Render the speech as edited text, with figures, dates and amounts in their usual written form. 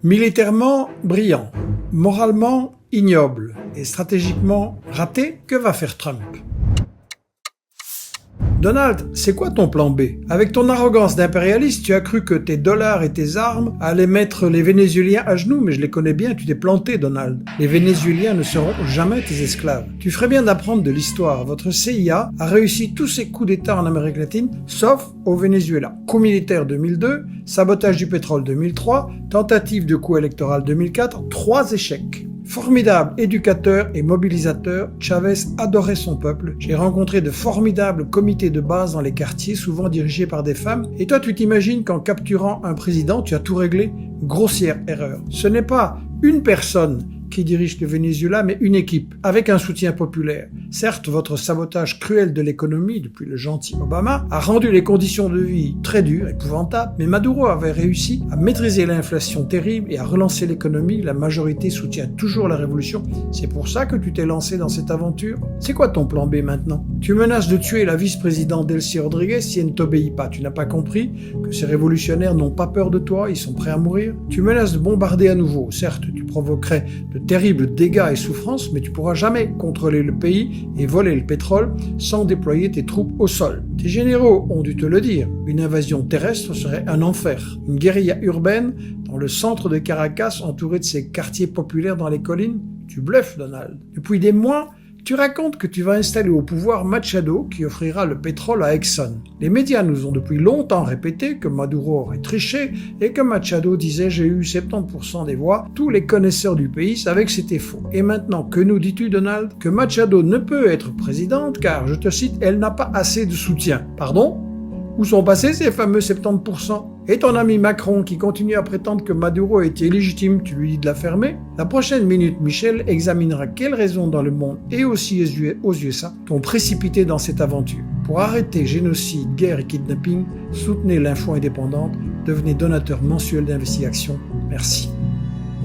Militairement brillant, moralement ignoble et stratégiquement raté, que va faire Trump? Donald, c'est quoi ton plan B? Avec ton arrogance d'impérialiste, tu as cru que tes dollars et tes armes allaient mettre les Vénézuéliens à genoux, mais je les connais bien, tu t'es planté, Donald. Les Vénézuéliens ne seront jamais tes esclaves. Tu ferais bien d'apprendre de l'histoire. Votre CIA a réussi tous ses coups d'État en Amérique latine, sauf au Venezuela. Coup militaire 2002, sabotage du pétrole 2003, tentative de coup électoral 2004, 3 échecs. Formidable éducateur et mobilisateur, Chavez adorait son peuple. J'ai rencontré de formidables comités de base dans les quartiers, souvent dirigés par des femmes. Et toi, tu t'imagines qu'en capturant un président, tu as tout réglé? Grossière erreur. Ce n'est pas une personne qui dirige le Venezuela, mais une équipe, avec un soutien populaire. Certes, votre sabotage cruel de l'économie, depuis le gentil Obama, a rendu les conditions de vie très dures, épouvantables, mais Maduro avait réussi à maîtriser l'inflation terrible et à relancer l'économie. La majorité soutient toujours la révolution. C'est pour ça que tu t'es lancé dans cette aventure. C'est quoi ton plan B maintenant? Tu menaces de tuer la vice-présidente Delcy Rodriguez si elle ne t'obéit pas. Tu n'as pas compris que ces révolutionnaires n'ont pas peur de toi, ils sont prêts à mourir? Tu menaces de bombarder à nouveau. Certes, tu provoquerais de terribles dégâts et souffrances, mais tu pourras jamais contrôler le pays et voler le pétrole sans déployer tes troupes au sol. Tes généraux ont dû te le dire, une invasion terrestre serait un enfer. Une guérilla urbaine dans le centre de Caracas, entourée de ces quartiers populaires dans les collines? Tu bluffes, Donald. Depuis des mois, tu racontes que tu vas installer au pouvoir Machado qui offrira le pétrole à Exxon. Les médias nous ont depuis longtemps répété que Maduro aurait triché et que Machado disait « j'ai eu 70% des voix ». Tous les connaisseurs du pays savaient que c'était faux. Et maintenant, que nous dis-tu, Donald? Que Machado ne peut être présidente car, je te cite, elle n'a pas assez de soutien. Pardon? Où sont passés ces fameux 70%? Et ton ami Macron qui continue à prétendre que Maduro est illégitime, tu lui dis de la fermer? La prochaine Minute Michel examinera quelles raisons dans le monde et aussi aux USA t'ont précipité dans cette aventure. Pour arrêter génocide, guerre et kidnapping, soutenez l'info indépendante, devenez donateur mensuel d'Investigation. Merci.